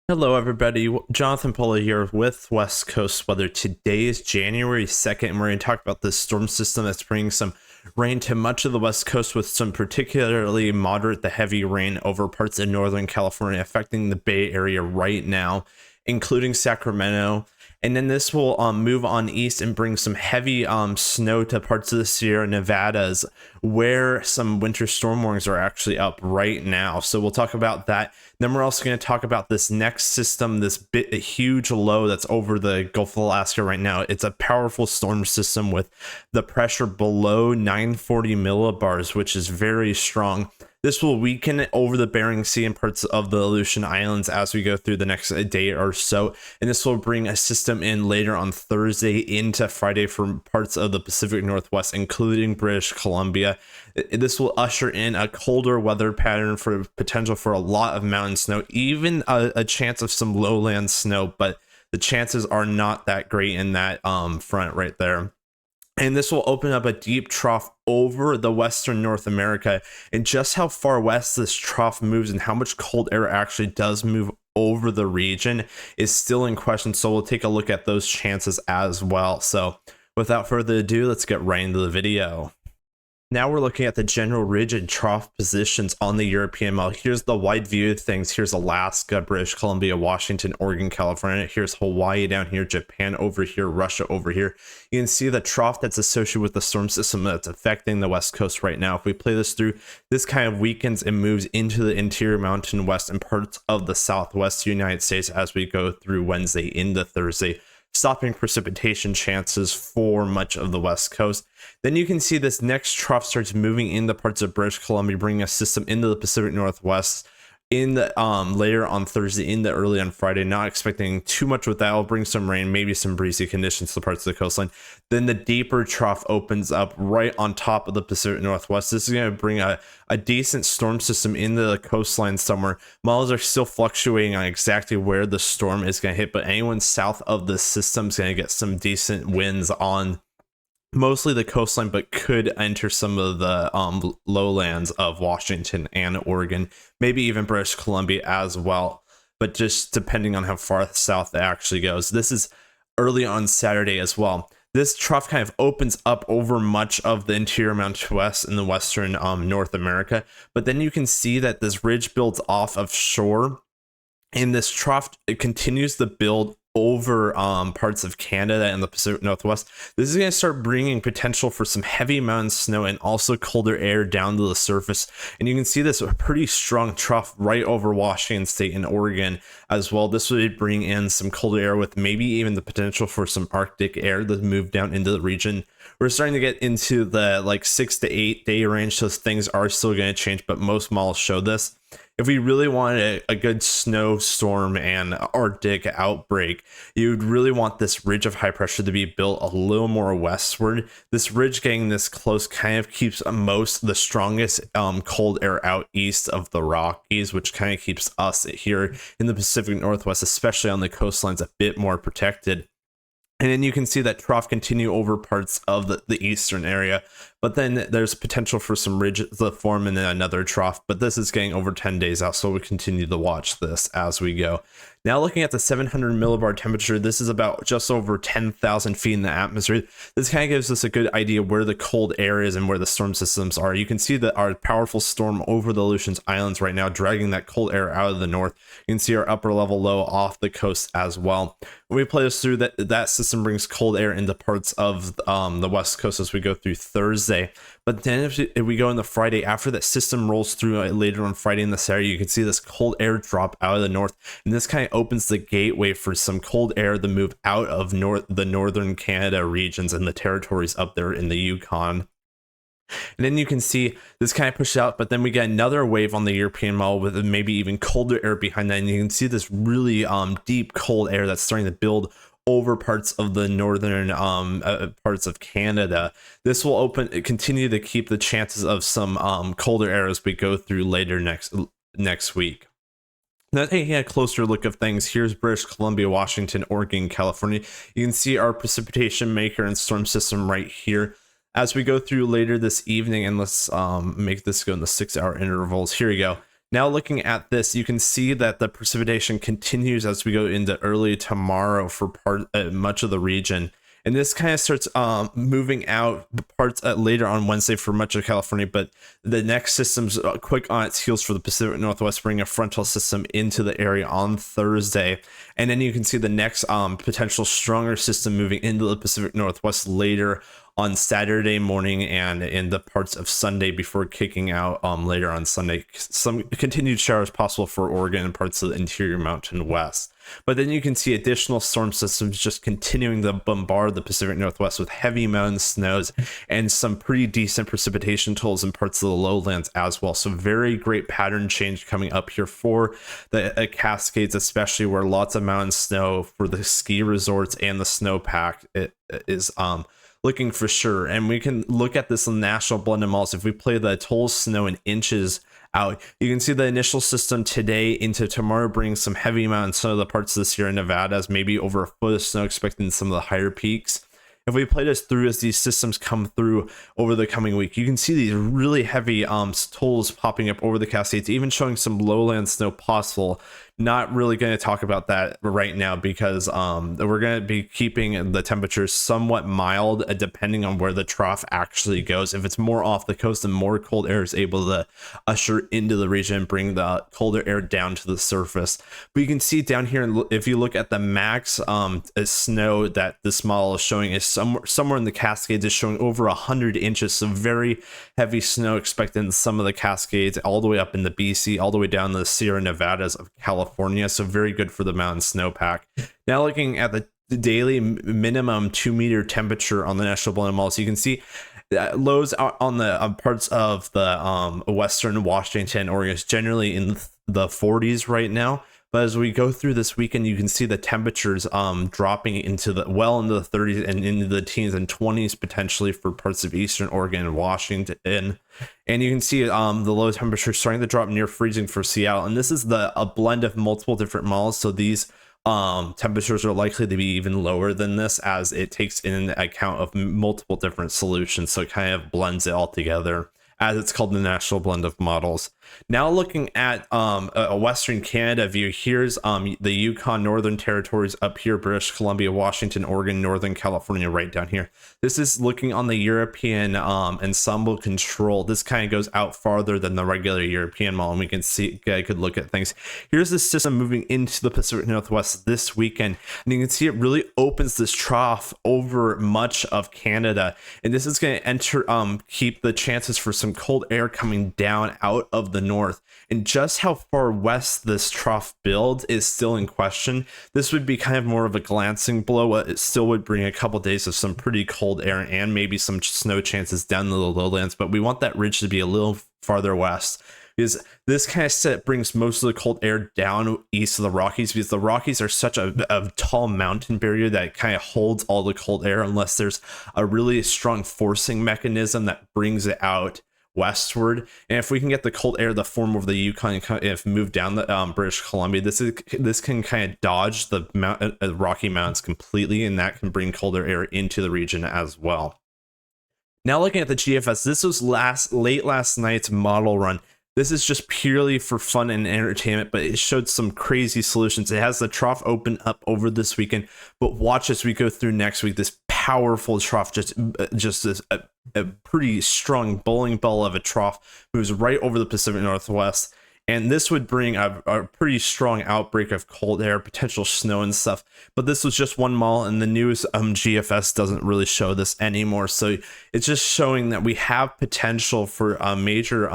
Hello, everybody. Jonathan Polo here with West Coast Weather. Today is January 2nd, and we're going to talk about this storm system that's bringing some rain to much of the West Coast, with some particularly moderate to heavy rain over parts of Northern California, affecting the Bay Area right now, including Sacramento. And then this will move on east and bring some heavy snow to parts of the Sierra Nevadas, where some winter storm warnings are actually up right now. So we'll talk about that. Then we're also going to talk about this next system, a huge low that's over the Gulf of Alaska right now. It's a powerful storm system with the pressure below 940 millibars, which is very strong. This will weaken over the Bering Sea and parts of the Aleutian Islands as we go through the next day or so. And this will bring a system in later on Thursday into Friday for parts of the Pacific Northwest, including British Columbia. This will usher in a colder weather pattern for potential for a lot of mountain snow, even a chance of some lowland snow, but the chances are not that great in that front right there. And this will open up a deep trough over the western North America. And just how far west this trough moves and how much cold air actually does move over the region is still in question. So we'll take a look at those chances as well. So without further ado, let's get right into the video. Now we're looking at the general ridge and trough positions on the European model. Here's the wide view of things. Here's Alaska, British Columbia, Washington, Oregon, California. Here's Hawaii down here, Japan over here, Russia over here. You can see the trough that's associated with the storm system that's affecting the West Coast right now. If we play this through, this kind of weakens and moves into the interior mountain west and parts of the Southwest United States as we go through Wednesday into Thursday, stopping precipitation chances for much of the West Coast. Then you can see this next trough starts moving into parts of British Columbia, bringing a system into the Pacific Northwest in the later on Thursday, into early on Friday. Not expecting too much with that. Will bring some rain, maybe some breezy conditions to parts of the coastline. Then the deeper trough opens up right on top of the Pacific Northwest. This is going to bring a decent storm system into the coastline somewhere. Models are still fluctuating on exactly where the storm is going to hit, but anyone south of the system is going to get some decent winds on mostly the coastline, but could enter some of the lowlands of Washington and Oregon, maybe even British Columbia as well, but just depending on how far south it actually goes. This is early on Saturday as well. This trough kind of opens up over much of the interior Mountain West in the western North America, but then you can see that this ridge builds off of shore, and this trough, it continues to build over parts of Canada and the Pacific Northwest. This is going to start bringing potential for some heavy mountain snow and also colder air down to the surface. And you can see this pretty strong trough right over Washington State and Oregon as well. This would bring in some colder air with maybe even the potential for some Arctic air to move down into the region. We're starting to get into the 6 to 8 day range, so things are still going to change, but most models show this. If we really wanted a good snowstorm and Arctic outbreak, you'd really want this ridge of high pressure to be built a little more westward. This ridge getting this close kind of keeps the strongest cold air out east of the Rockies, which kind of keeps us here in the Pacific Northwest, especially on the coastlines, a bit more protected. And then you can see that trough continue over parts of the eastern area, but then there's potential for some ridges to form and then another trough, but this is getting over 10 days out, so we continue to watch this as we go. Now looking at the 700 millibar temperature, this is about just over 10,000 feet in the atmosphere. This kind of gives us a good idea where the cold air is and where the storm systems are. You can see that our powerful storm over the Aleutian Islands right now, dragging that cold air out of the north. You can see our upper level low off the coast as well. When we play this through, that system brings cold air into parts of the west coast as we go through Thursday. But then if we go into Friday, after that system rolls through later on Friday and the Saturday, you can see this cold air drop out of the north. And this kind of opens the gateway for some cold air to move out of the northern Canada regions and the territories up there in the Yukon. And then you can see this kind of push out, but then we get another wave on the European model with maybe even colder air behind that. And you can see this really deep cold air that's starting to build over parts of the northern parts of Canada. This will continue to keep the chances of some colder air as we go through later next week. Now taking a closer look of things, here's British Columbia, Washington, Oregon, California. You can see our precipitation maker and storm system right here. As we go through later this evening, and let's make this go in the 6-hour intervals. Here we go. Now looking at this, you can see that the precipitation continues as we go into early tomorrow for much of the region. And this kind of starts moving out parts later on Wednesday for much of California, but the next system's quick on its heels for the Pacific Northwest, bringing a frontal system into the area on Thursday. And then you can see the next potential stronger system moving into the Pacific Northwest later on Saturday morning and in the parts of Sunday before kicking out later on Sunday. Some continued showers possible for Oregon and parts of the interior Mountain West. But then you can see additional storm systems just continuing to bombard the Pacific Northwest with heavy mountain snows and some pretty decent precipitation totals in parts of the lowlands as well. So very great pattern change coming up here for the Cascades, especially where lots of mountain snow for the ski resorts and the snowpack is looking for sure. And we can look at this in national blended models. If we play the total snow in inches out, you can see the initial system today into tomorrow brings some heavy mountain snow to the parts of the Sierra Nevadas, maybe over a foot of snow expected in some of the higher peaks. If we play this through as these systems come through over the coming week, you can see these really heavy totals popping up over the Cascades, even showing some lowland snow possible. Not really going to talk about that right now because we're going to be keeping the temperatures somewhat mild depending on where the trough actually goes. If it's more off the coast, the more cold air is able to usher into the region and bring the colder air down to the surface. But you can see down here, if you look at the max snow that this model is showing, is somewhere in the Cascades is showing over 100 inches. So very heavy snow expected in some of the Cascades, all the way up in the BC, all the way down to the Sierra Nevadas of California. So very good for the mountain snowpack. Now looking at the daily minimum 2-meter temperature on the national blended models, you can see lows on the parts of the western Washington, Oregon is generally in the 40s right now. But as we go through this weekend, you can see the temperatures dropping into the 30s and into the teens and 20s potentially for parts of eastern Oregon and Washington. And you can see the low temperature starting to drop near freezing for Seattle. And this is a blend of multiple different models. So these temperatures are likely to be even lower than this as it takes in account of multiple different solutions. So it kind of blends it all together, as it's called the national blend of models. Now looking at a Western Canada view, here's the Yukon, Northern Territories up here, British Columbia, Washington, Oregon, Northern California right down here. This is looking on the European ensemble control. This kind of goes out farther than the regular European model, and we can see, I could look at things. Here's the system moving into the Pacific Northwest this weekend, and you can see it really opens this trough over much of Canada, and this is going to keep the chances for some cold air coming down out of the north. And just how far west this trough builds is still in question. This would be kind of more of a glancing blow. It still would bring a couple days of some pretty cold air and maybe some snow chances down the lowlands, but we want that ridge to be a little farther west, because this kind of brings most of the cold air down east of the Rockies, because the Rockies are such a tall mountain barrier that it kind of holds all the cold air unless there's a really strong forcing mechanism that brings it out westward. And if we can get the cold air to form over the Yukon and if move down the British Columbia, this can kind of dodge the Rocky Mountains completely, and that can bring colder air into the region as well. Now looking at the GFS, this was late last night's model run. This is just purely for fun and entertainment, but it showed some crazy solutions. It has the trough open up over this weekend, but watch as we go through next week, this powerful trough, just this a pretty strong bowling ball of a trough moves right over the Pacific Northwest. And this would bring a pretty strong outbreak of cold air, potential snow and stuff. But this was just one model, and the news GFS doesn't really show this anymore. So it's just showing that we have potential for a major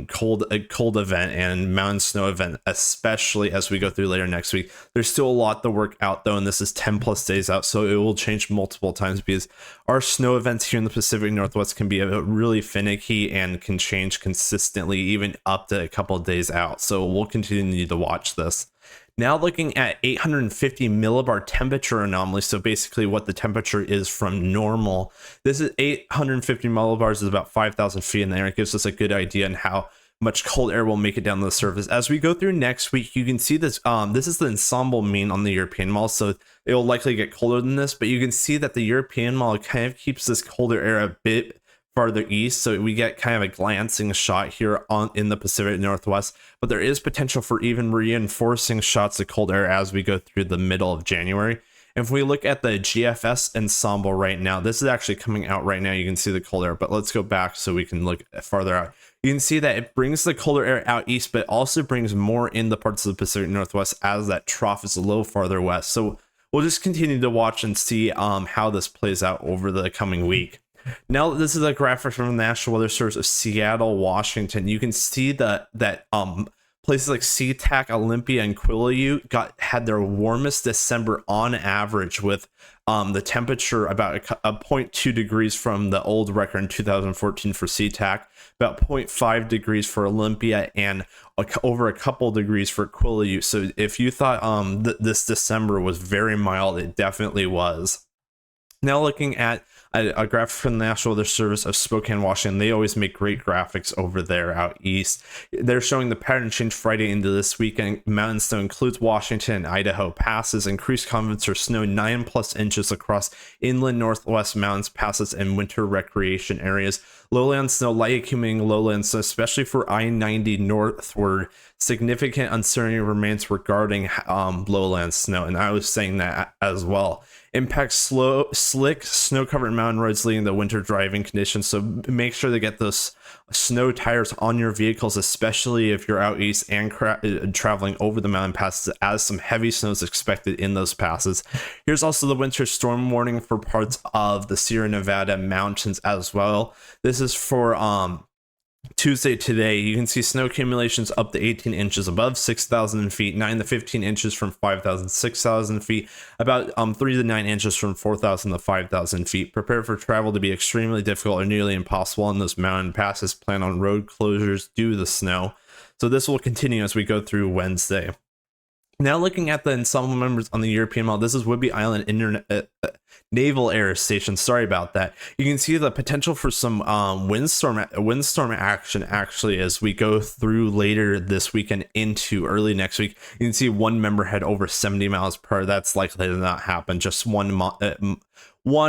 cold event and mountain snow event, especially as we go through later next week. There's still a lot to work out though, and this is 10 plus days out, so it will change multiple times because our snow events here in the Pacific Northwest can be really finicky and can change consistently, even up to a couple of days out. So we'll continue to watch this. Now looking at 850 millibar temperature anomaly, so basically what the temperature is from normal. This is 850 millibars is about 5,000 feet in the air. It gives us a good idea on how much cold air will make it down to the surface. As we go through next week, you can see this. This is the ensemble mean on the European model, so it will likely get colder than this. But you can see that the European model kind of keeps this colder air a bit farther east, so we get kind of a glancing shot here on in the Pacific Northwest, but there is potential for even reinforcing shots of cold air as we go through the middle of January. If we look at the GFS ensemble right now, this is actually coming out right now. You can see the cold air, but let's go back so we can look farther out. You can see that it brings the colder air out east, but also brings more in the parts of the Pacific Northwest as that trough is a little farther west. So we'll just continue to watch and see how this plays out over the coming week. Now, this is a graphic from the National Weather Service of Seattle, Washington. You can see that places like SeaTac, Olympia, and Quileute had their warmest December on average, with the temperature about a 0.2 degrees from the old record in 2014 for SeaTac, about 0.5 degrees for Olympia, and over a couple degrees for Quileute. So if you thought this December was very mild, it definitely was. Now looking at a graphic from the National Weather Service of Spokane, Washington. They always make great graphics over there out east. They're showing the pattern change Friday into this weekend. Mountain snow includes Washington and Idaho passes. Increased confidence for snow 9+ inches across inland Northwest mountains passes and winter recreation areas. Lowland snow, light accumulating lowland snow, especially for I-90 northward. Significant uncertainty remains regarding lowland snow, and I was saying that as well. Impacts slick, snow-covered mountain roads leading to winter driving conditions, so make sure to get those snow tires on your vehicles, especially if you're out east and traveling over the mountain passes, as some heavy snow is expected in those passes. Here's also the winter storm warning for parts of the Sierra Nevada mountains as well. This is for Tuesday today. You can see snow accumulations up to 18 inches above 6,000 feet, 9 to 15 inches from 5,000 to 6,000 feet, about 3 to 9 inches from 4,000 to 5,000 feet. Prepare for travel to be extremely difficult or nearly impossible on those mountain passes. Plan on road closures due to the snow. So this will continue as we go through Wednesday. Now looking at the ensemble members on the European model, this is Whidbey Island Naval Air Station. Sorry about that. You can see the potential for some windstorm action actually as we go through later this weekend into early next week. You can see one member had over 70 miles per hour. That's likely to not happen. Just one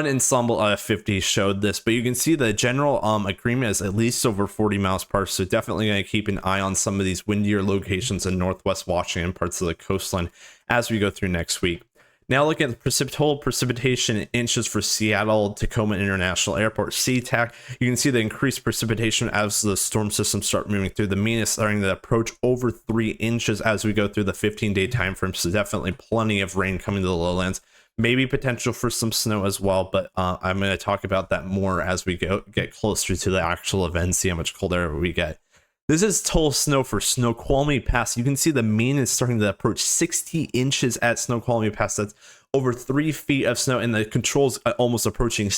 ensemble 50 showed this, but you can see the general agreement is at least over 40 miles per hour. So definitely going to keep an eye on some of these windier locations in Northwest Washington, parts of the coastline as we go through next week. Now look at the total precipitation in inches for Seattle Tacoma International Airport, SeaTac. You can see the increased precipitation as the storm systems start moving through. The mean is starting to approach over 3 inches as we go through the 15-day time frame. So definitely plenty of rain coming to the lowlands. Maybe potential for some snow as well, but I'm going to talk about that more as we get closer to the actual event, see how much colder we get. This is total snow for Snoqualmie Pass. You can see the mean is starting to approach 60 inches at Snoqualmie Pass. That's over 3 feet of snow, and the controls almost approaching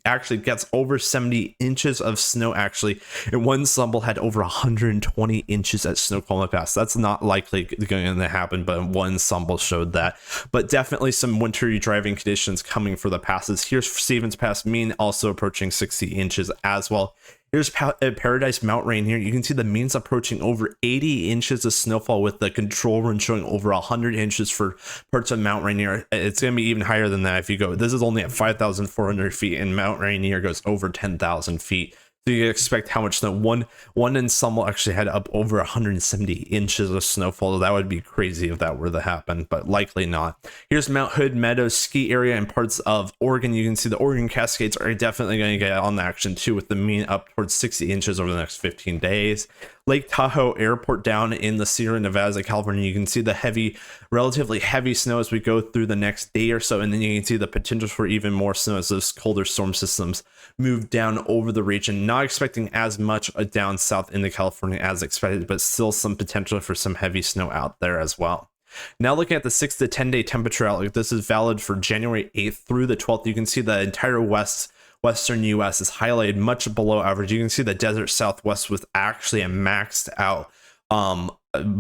actually gets over 70 inches of snow actually. And one ensemble had over 120 inches at Snoqualmie Pass. That's not likely going to happen, but one ensemble showed that. But definitely some wintry driving conditions coming for the passes. Here's Stevens Pass, mean also approaching 60 inches as well. Here's Paradise Mount Rain here. You can see the means approaching over 80 inches of snowfall, with the control run showing over 100 inches for parts of Mount Rainier. It's going to be even higher than that if you go. This is only at 5,400 feet, and Mount Rainier goes over 10,000 feet. So you expect how much snow. One ensemble actually had up over 170 inches of snowfall. That would be crazy if that were to happen, but likely not. Here's Mount Hood Meadows ski area in parts of Oregon. You can see the Oregon Cascades are definitely going to get on the action too, with the mean up towards 60 inches over the next 15 days. Lake Tahoe Airport down in the Sierra Nevada, California. You can see the relatively heavy snow as we go through the next day or so, and then you can see the potential for even more snow as those colder storm systems move down over the region. Not expecting as much down south into California as expected, but still some potential for some heavy snow out there as well. Now looking at the 6 to 10 day temperature outlook, this is valid for January 8th through the 12th. You can see the entire western US is highlighted much below average. You can see the desert Southwest with actually a maxed out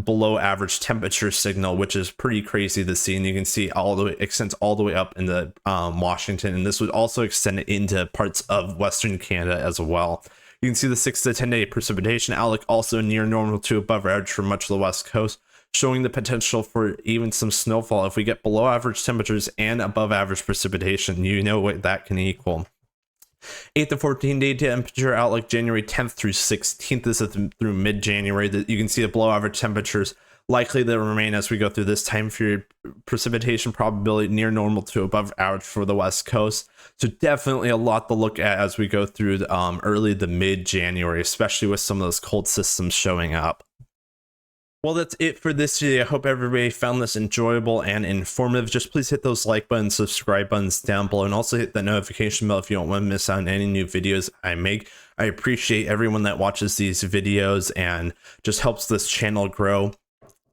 below average temperature signal, which is pretty crazy to see. And you can see extends all the way up into Washington, and this would also extend into parts of Western Canada as well. You can see the 6 to 10 day precipitation outlook also near normal to above average for much of the West Coast, showing the potential for even some snowfall. If we get below average temperatures and above average precipitation, you know what that can equal. 8 to 14 day temperature outlook January 10th through 16th. This is through mid-January. That you can see the below average temperatures likely to remain as we go through this time period. Precipitation probability near normal to above average for the West Coast. So definitely a lot to look at as we go through early to mid-January, especially with some of those cold systems showing up. Well, that's it for this video. I hope everybody found this enjoyable and informative. Just please hit those like buttons, subscribe buttons down below, and also hit the notification bell if you don't want to miss out on any new videos I make. I appreciate everyone that watches these videos and just helps this channel grow.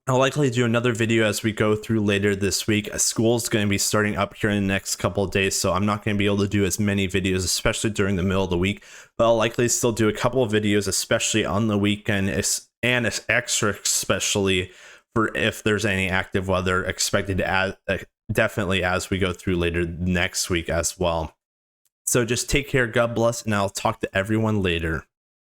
I'll likely do another video as we go through later this week. School's going to be starting up here in the next couple of days, so I'm not going to be able to do as many videos, especially during the middle of the week. But I'll likely still do a couple of videos, especially on the weekend, and it's extra especially for if there's any active weather expected to definitely as we go through later next week as well. So just take care, God bless, and I'll talk to everyone later.